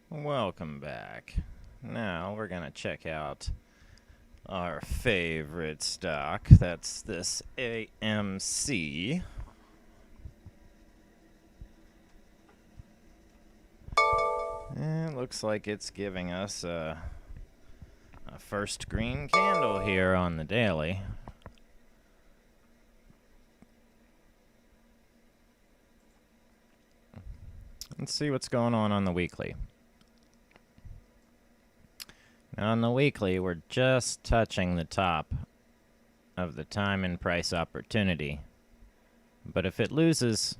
Welcome back. Now we're going to check out our favorite stock. That's this AMC. And it looks like it's giving us a first green candle here on the daily. Let's see what's going on the weekly. Now on the weekly, we're just touching the top of the time and price opportunity. But if it loses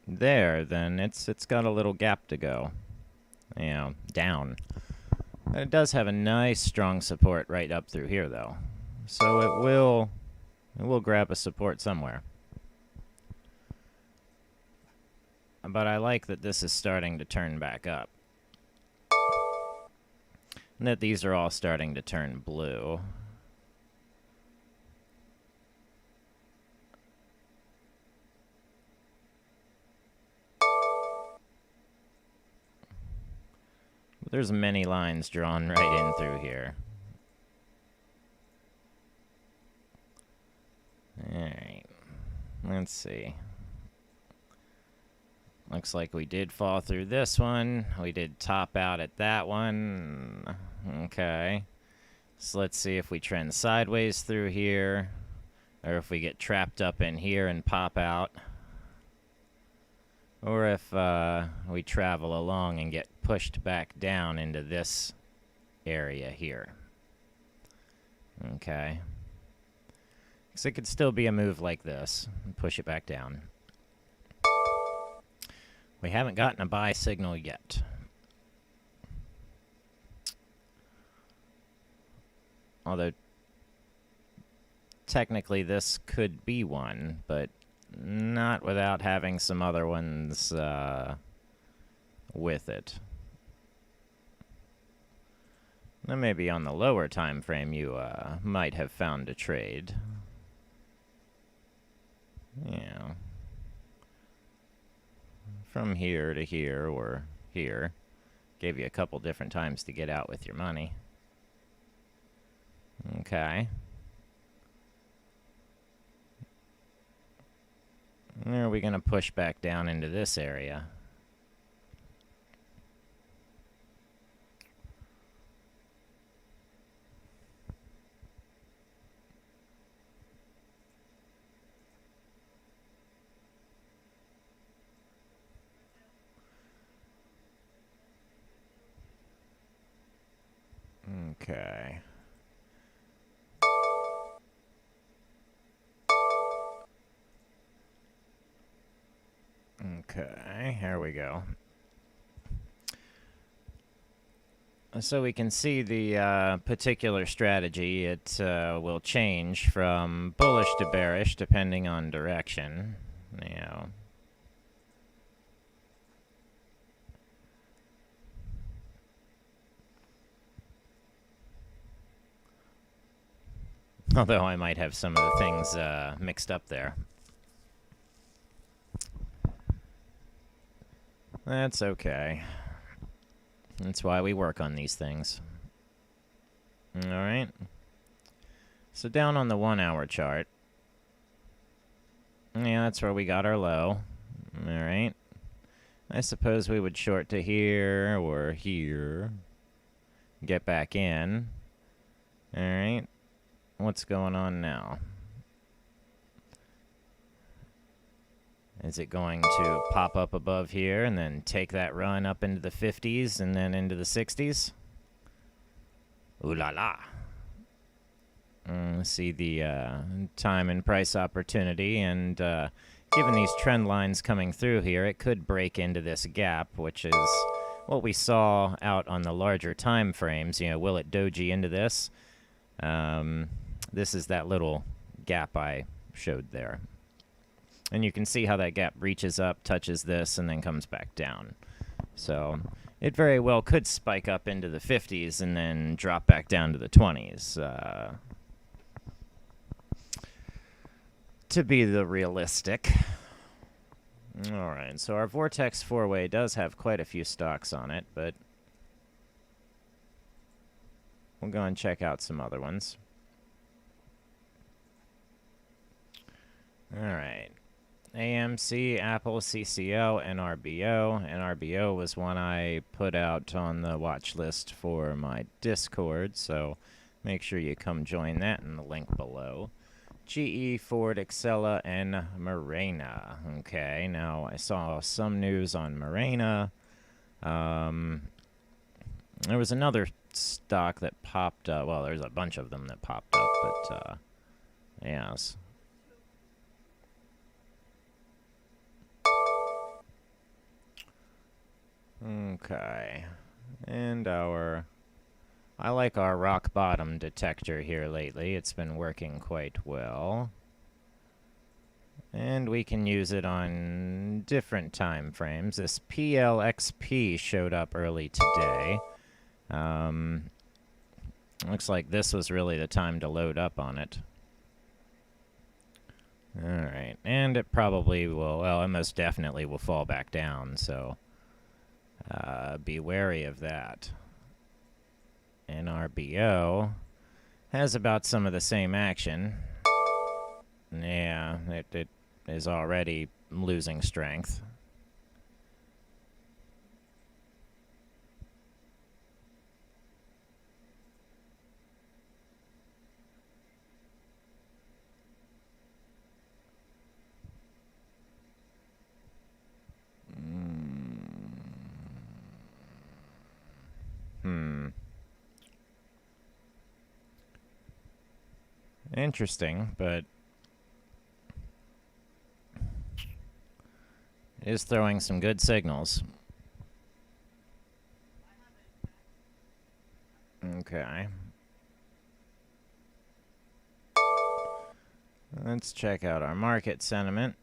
there, then it's got a little gap to go, down. And it does have a nice strong support right up through here, though. So it will grab a support somewhere. But I like that this is starting to turn back up. And that these are all starting to turn blue. But there's many lines drawn right in through here. Alright. Let's see. Looks like we did fall through this one. We did top out at that one. Okay. So let's see if we trend sideways through here, or if we get trapped up in here and pop out, or if we travel along and get pushed back down into this area here. Okay. So it could still be a move like this. Push it back down. We haven't gotten a buy signal yet. Although, technically this could be one, but not without having some other ones with it. Now maybe on the lower time frame you might have found a trade. Yeah. From here to here or here. Gave you a couple different times to get out with your money. Okay. Are we going to push back down into this area? Okay. Okay, here we go. So we can see the particular strategy. It will change from bullish to bearish depending on direction. Although I might have some of the things mixed up there. That's okay. That's why we work on these things. Alright. So down on the 1 hour chart. Yeah, that's where we got our low. Alright. I suppose we would short to here or here. Get back in. Alright. What's going on now? Is it going to pop up above here and then take that run up into the 50s and then into the 60s? Ooh la la. Let's see the time and price opportunity, and given these trend lines coming through here, it could break into this gap, which is what we saw out on the larger time frames. Will it doji into this? This is that little gap I showed there. And you can see how that gap reaches up, touches this, and then comes back down. So it very well could spike up into the 50s and then drop back down to the 20s. To be the realistic. All right, so our Vortex 4-way does have quite a few stocks on it, but we'll go and check out some other ones. All right. AMC, Apple, CCL, NRBO. NRBO was one I put out on the watch list for my Discord, so make sure you come join that in the link below. GE, Ford, Excella, and Mirena. Okay, now I saw some news on Mirena. There was another stock that popped up. Well, there's a bunch of them that popped up, but yes. Okay, and I like our rock bottom detector here lately. It's been working quite well. And we can use it on different time frames. This PLXP showed up early today. Looks like this was really the time to load up on it. Alright, and it probably will, well, it most definitely will fall back down, so be wary of that. NRBO has about some of the same action. Yeah, it is already losing strength. Interesting, but it is throwing some good signals. Okay. Let's check out our market sentiment.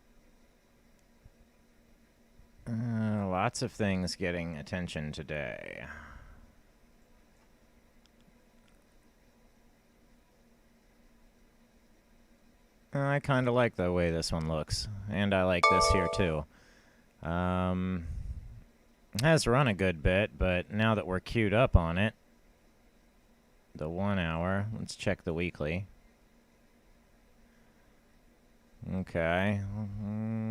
Lots of things getting attention today. I kind of like the way this one looks, and I like this here too. It has run a good bit, but now that we're queued up on it, the 1 hour, let's check the weekly. Okay,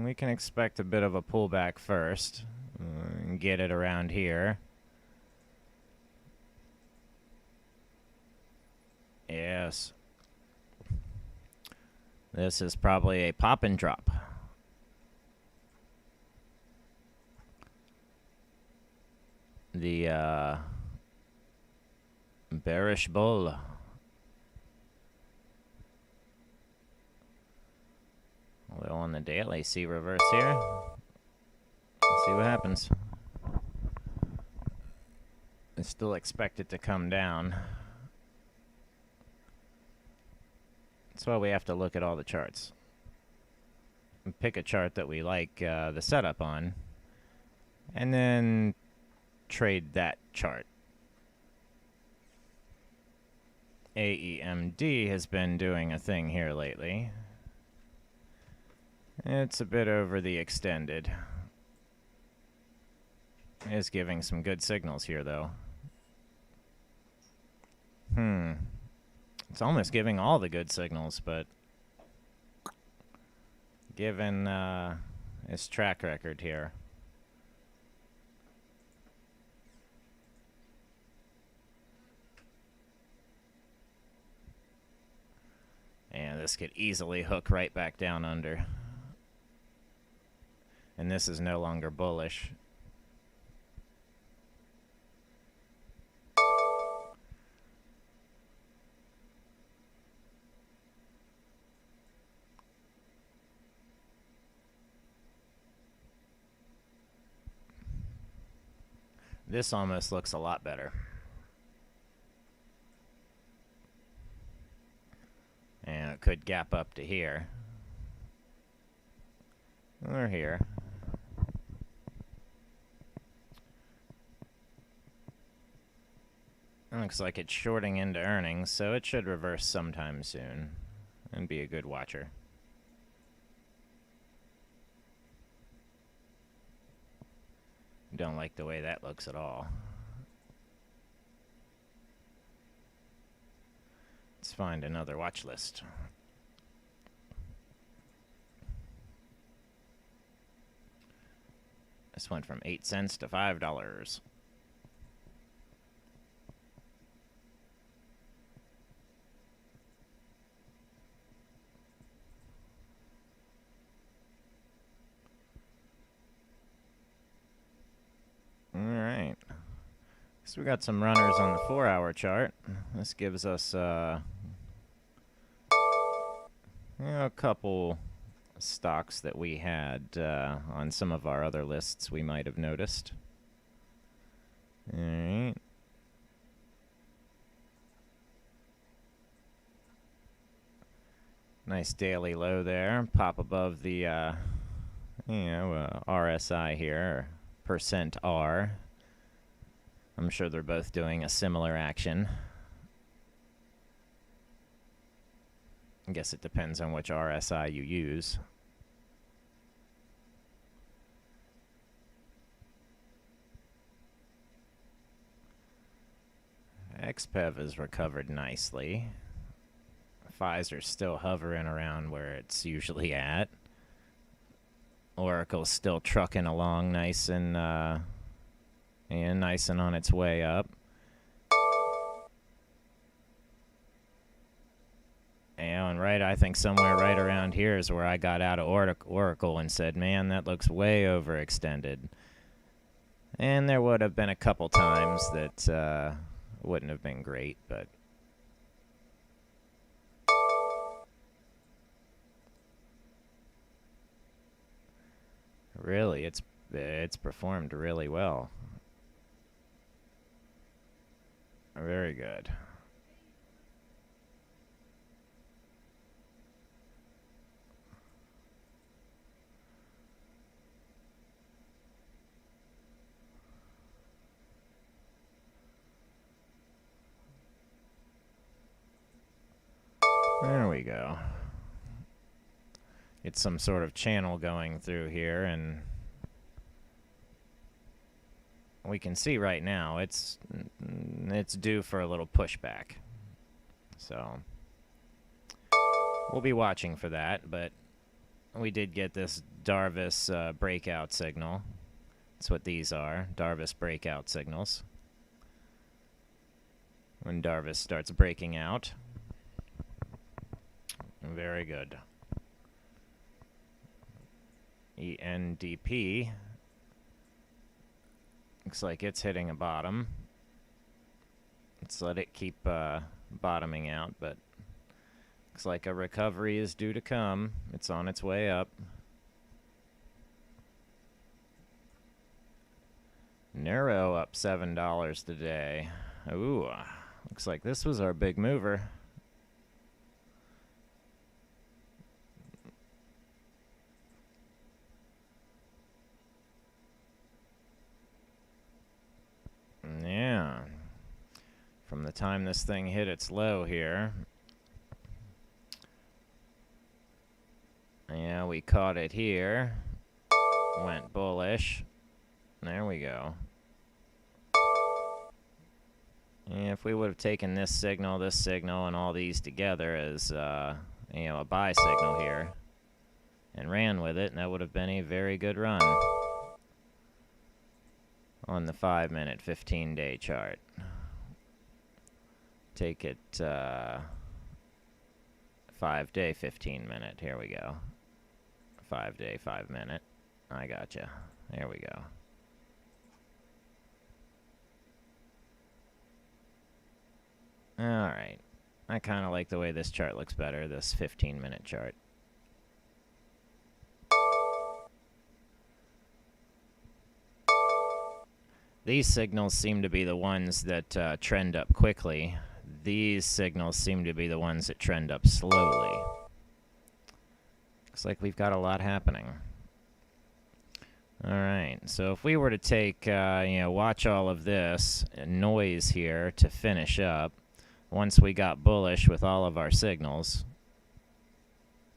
we can expect a bit of a pullback first, and get it around here. Yes. This is probably a pop and drop. The bearish bull. Although on the daily, see reverse here. Let's see what happens. I still expect it to come down. That's why we have to look at all the charts. And pick a chart that we like the setup on, and then trade that chart. AEMD has been doing a thing here lately. It's a bit over the extended. It is giving some good signals here, though. It's almost giving all the good signals, but given its track record here. And this could easily hook right back down under. And this is no longer bullish. This almost looks a lot better. And it could gap up to here. Or here. It looks like it's shorting into earnings, so it should reverse sometime soon and be a good watcher. Don't like the way that looks at all. Let's find another watch list. This went from 8 cents to $5. All right. So we got some runners on the 4-hour chart. This gives us a couple stocks that we had on some of our other lists we might have noticed. All right. Nice daily low there. Pop above the RSI here, or %R. I'm sure they're both doing a similar action. I guess it depends on which RSI you use. XPEV has recovered nicely. Pfizer's still hovering around where it's usually at. Oracle's still trucking along nice and nice and on its way up. And I think somewhere right around here is where I got out of Oracle and said, man, that looks way overextended. And there would have been a couple times that wouldn't have been great, but really, it's performed really well. Very good. There we go. It's some sort of channel going through here, and we can see right now it's due for a little pushback. So we'll be watching for that, but we did get this Darvis breakout signal. That's what these are, Darvis breakout signals. When Darvis starts breaking out. Very good. ENDP looks like it's hitting a bottom. Let's let it keep bottoming out, but looks like a recovery is due to come. It's on its way up. Neuro up $7 today. Ooh, looks like this was our big mover. Yeah. From the time this thing hit its low here. Yeah, we caught it here. Went bullish. There we go. Yeah, if we would have taken this signal, and all these together as, a buy signal here, and ran with it, that would have been a very good run on the 5-minute, 15-day chart. Take it 5-day, 15-minute. Here we go. 5-day, 5-minute. I gotcha. There we go. All right. I kind of like the way this chart looks better, this 15-minute chart. These signals seem to be the ones that trend up quickly. These signals seem to be the ones that trend up slowly. Looks like we've got a lot happening. All right, so if we were to take, watch all of this noise here to finish up, once we got bullish with all of our signals,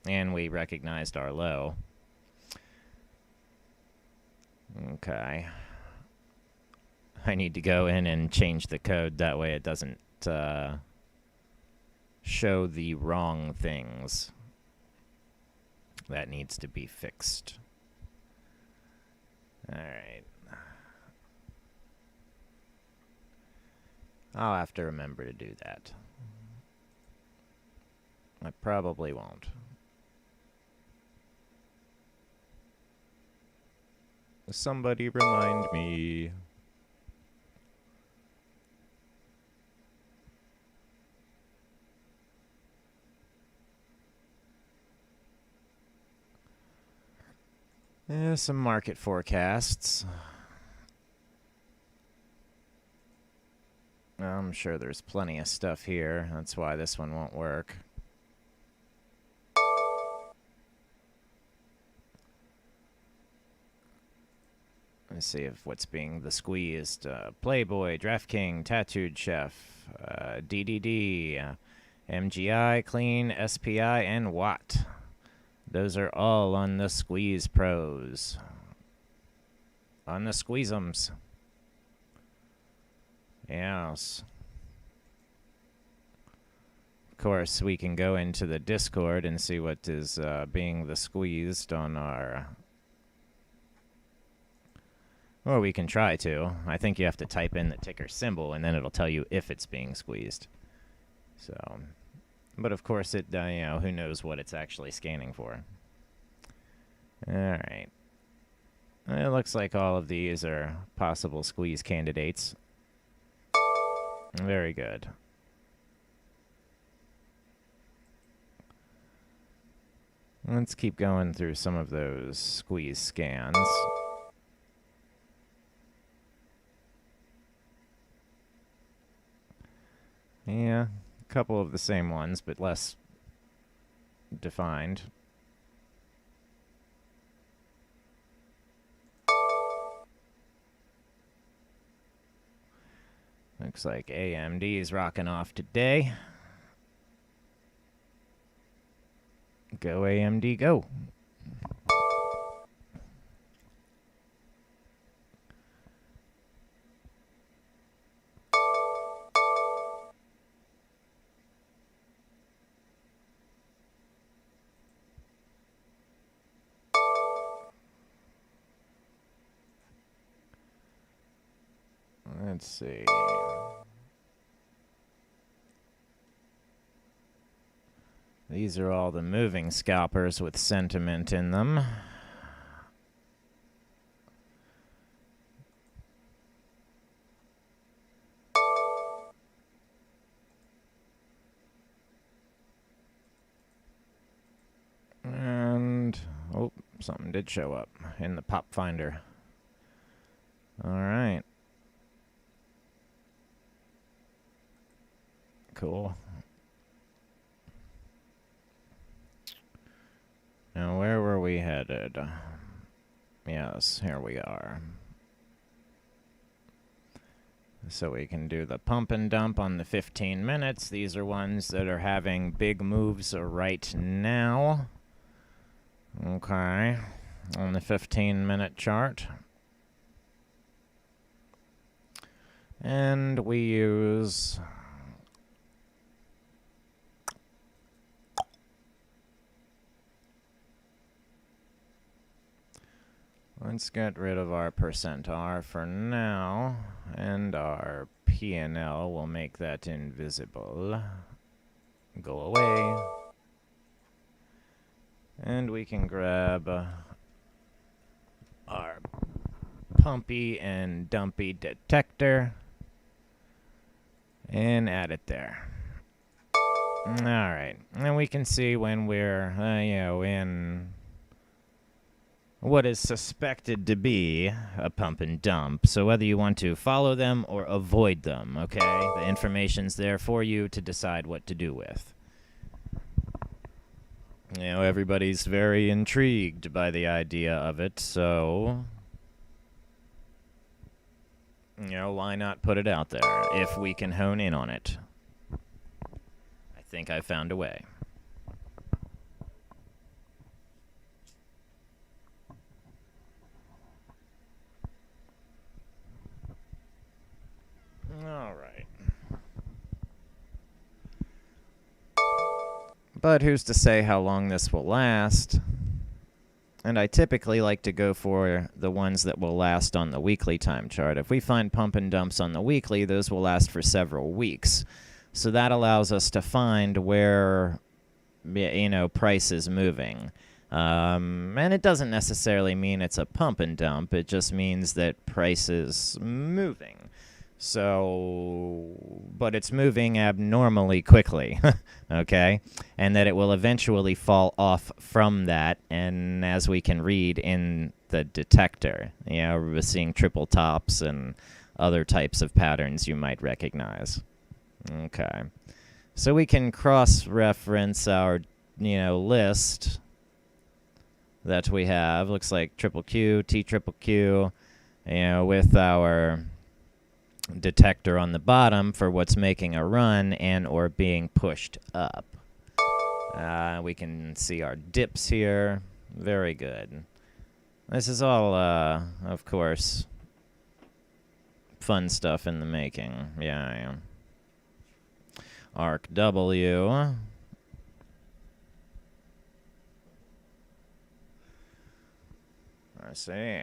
and we recognized our low. Okay. I need to go in and change the code. That way it doesn't show the wrong things. That needs to be fixed. Alright. I'll have to remember to do that. I probably won't. Somebody remind me. Some market forecasts. I'm sure there's plenty of stuff here. That's why this one won't work. Let's see if what's being the squeezed. Playboy, DraftKings, Tattooed Chef, DDD, MGI, Clean, SPI, and Watt. Those are all on the Squeeze Pros. On the Squeeze'ems. Yes. Of course, we can go into the Discord and see what is being the squeezed on our... Or we can try to. I think you have to type in the ticker symbol, and then it'll tell you if it's being squeezed. So, but of course, it you know, who knows what it's actually scanning for. All right. It looks like all of these are possible squeeze candidates. Very good. Let's keep going through some of those squeeze scans. Yeah, a couple of the same ones, but less defined. Looks like AMD is rocking off today. Go AMD, go. Let's see. These are all the moving scalpers with sentiment in them. And, oh, something did show up in the pop finder. All right. Cool. Now, where were we headed? Yes, here we are. So we can do the pump and dump on the 15 minutes. These are ones that are having big moves right now. Okay. On the 15-minute chart. And we use... Let's get rid of our %R for now, and our P&L will make that invisible. Go away. And we can grab our pumpy and dumpy detector and add it there. Alright, and we can see when we're, in what is suspected to be a pump and dump. So whether you want to follow them or avoid them, okay? The information's there for you to decide what to do with. Everybody's very intrigued by the idea of it, so... why not put it out there if we can hone in on it? I think I found a way. But who's to say how long this will last? And I typically like to go for the ones that will last on the weekly time chart. If we find pump and dumps on the weekly, those will last for several weeks. So that allows us to find where, price is moving. And it doesn't necessarily mean it's a pump and dump. It just means that price is moving. So, but it's moving abnormally quickly, okay? And that it will eventually fall off from that, and as we can read in the detector, we're seeing triple tops and other types of patterns you might recognize. Okay. So we can cross-reference our, list that we have. Looks like triple Q, T triple Q, with our detector on the bottom for what's making a run and or being pushed up. We can see our dips here. Very good. This is all, of course, fun stuff in the making. Yeah. Arc W. I see.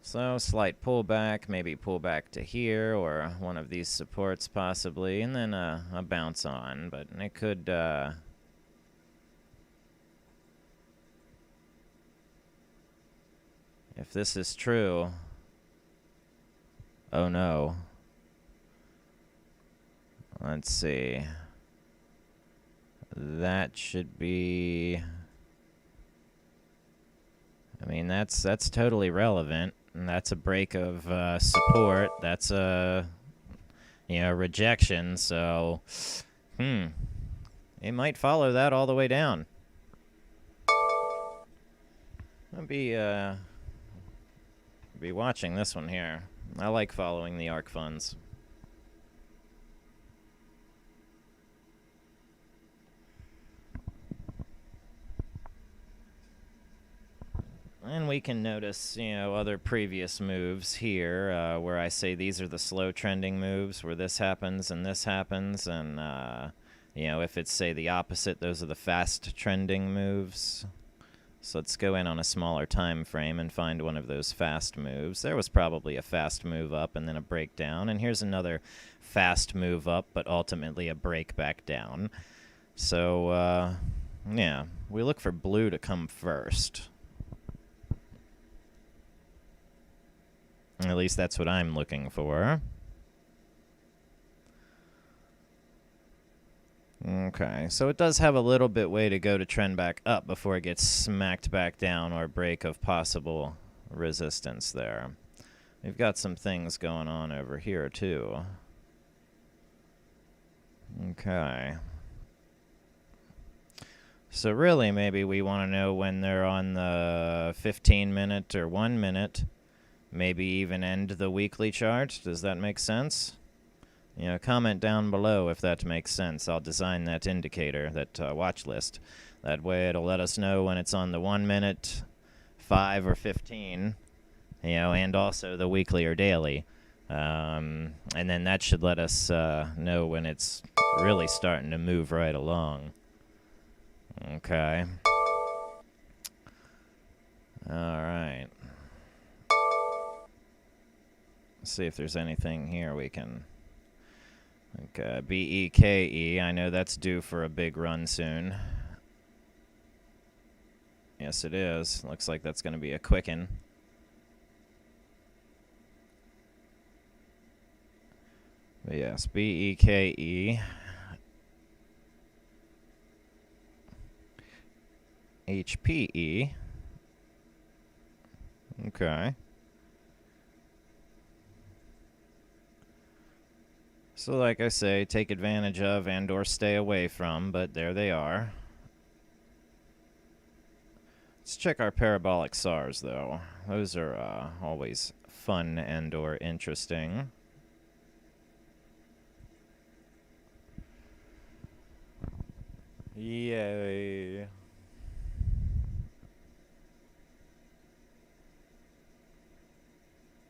So, slight pullback, maybe pullback to here, or one of these supports possibly, and then a bounce on, but it could, if this is true, oh no. Let's see. That should be, that's totally relevant. And that's a break of support. That's a, rejection. So, it might follow that all the way down. I'll be watching this one here. I like following the ARC funds. And we can notice, other previous moves here where I say these are the slow trending moves where this happens and this happens. And, if it's, say, the opposite, those are the fast trending moves. So let's go in on a smaller time frame and find one of those fast moves. There was probably a fast move up and then a breakdown. And here's another fast move up, but ultimately a break back down. So, yeah, we look for blue to come first. At least that's what I'm looking for. Okay, so it does have a little bit way to go to trend back up before it gets smacked back down or break of possible resistance there. We've got some things going on over here too. Okay. So really maybe we want to know when they're on the 15-minute or 1 minute. Maybe even end the weekly chart. Does that make sense? Comment down below if that makes sense. I'll design that indicator, that watch list. That way it'll let us know when it's on the 1 minute, 5 or 15, and also the weekly or daily. And then that should let us know when it's really starting to move right along. Okay. All right. See if there's anything here we can. Okay, BEKE. I know that's due for a big run soon. Yes, it is. Looks like that's going to be a quicken. But yes, BEKE. HPE. Okay. So like I say, take advantage of and or stay away from, but there they are. Let's check our parabolic SARs, though. Those are always fun and or interesting. Yay.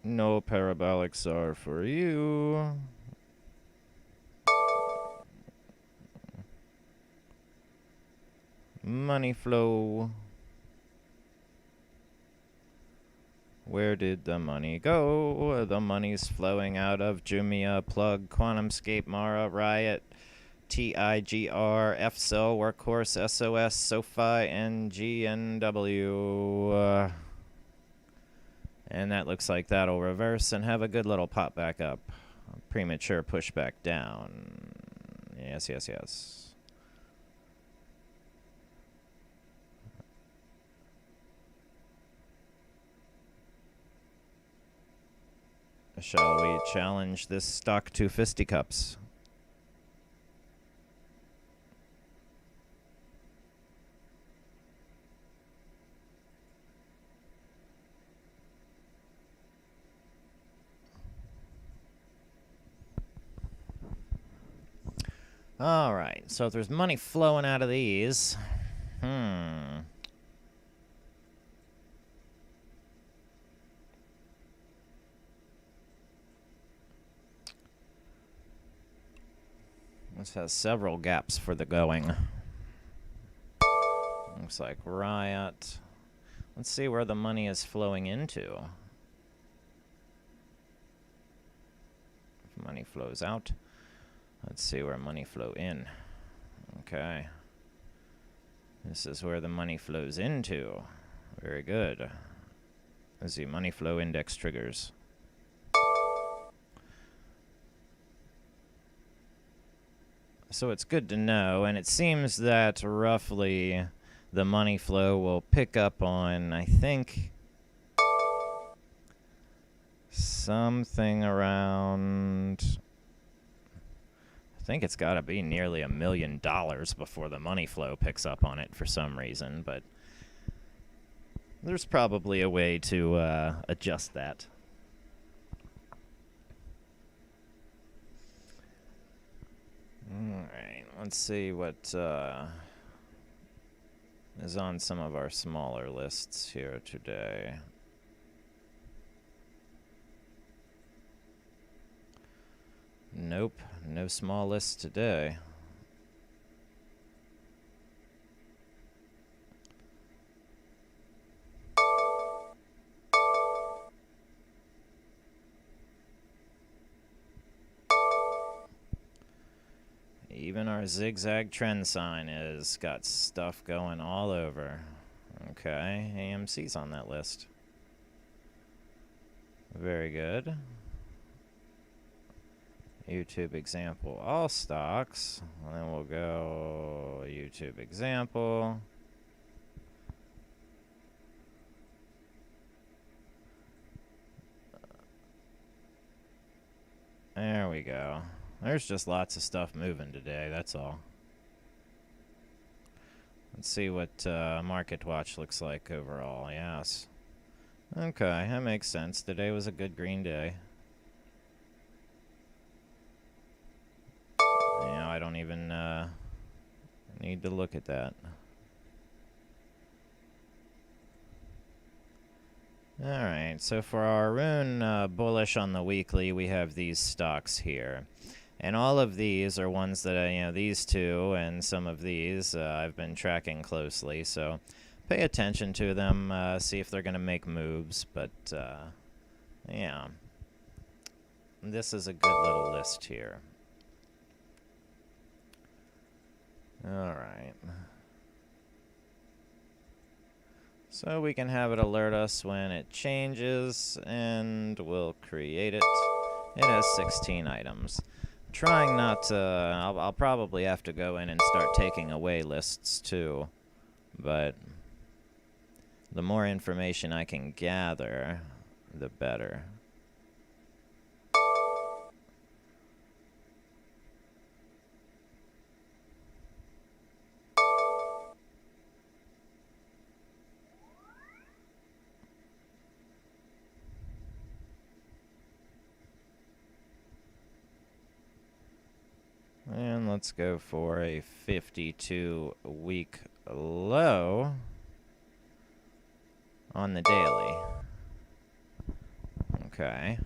No parabolic SAR for you. money flow? Where did the money go? The money's flowing out of Jumia, Plug, QuantumScape, Mara, Riot, TIGR, FCell, Workhorse, SOS, SoFi, and GNW. And that looks like that'll reverse and have a good little pop back up. Premature pushback down. Yes, yes, yes. Shall we challenge this stock to fisticuffs? All right, so if there's money flowing out of these, this has several gaps for the going. Looks like Riot. Let's see where the money is flowing into. If money flows out, let's see where money flow in. Okay. This is where the money flows into. Very good. Let's see, money flow index triggers. So it's good to know, and it seems that roughly the money flow will pick up on, I think, something around, I think it's got to be nearly $1 million before the money flow picks up on it for some reason, but there's probably a way to adjust that. Alright, let's see what is on some of our smaller lists here today. Nope, no small lists today. Even our zigzag trend sign has got stuff going all over. Okay, AMC's on that list. Very good. YouTube example, all stocks. And then we'll go YouTube example. There we go. There's just lots of stuff moving today, that's all. Let's see what Market Watch looks like overall. Yes. Okay, that makes sense. Today was a good green day. Yeah, I don't even need to look at that. Alright, so for our rune bullish on the weekly, we have these stocks here. And all of these are ones that, these two and some of these I've been tracking closely. So pay attention to them, see if they're going to make moves. But, yeah, this is a good little list here. All right. So we can have it alert us when it changes, and we'll create it. It has 16 items. Trying not to, I'll probably have to go in and start taking away lists too, but the more information I can gather, the better. And let's go for a 52-week low on the daily. Okay.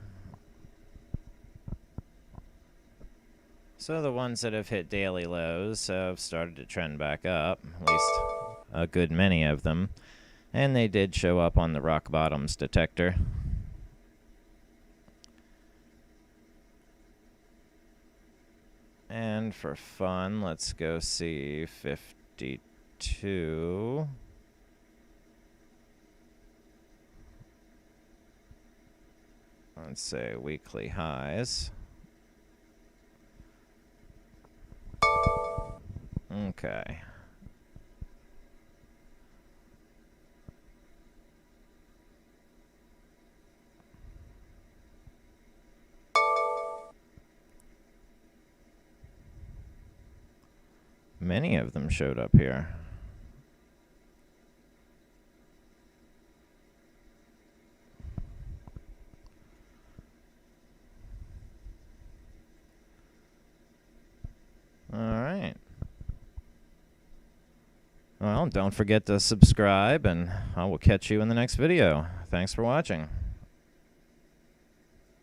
So the ones that have hit daily lows have started to trend back up, at least a good many of them. And they did show up on the rock bottoms detector. And for fun, let's go see 52. Let's say weekly highs. Okay. Many of them showed up here. All right. Well, don't forget to subscribe, and I will catch you in the next video. Thanks for watching.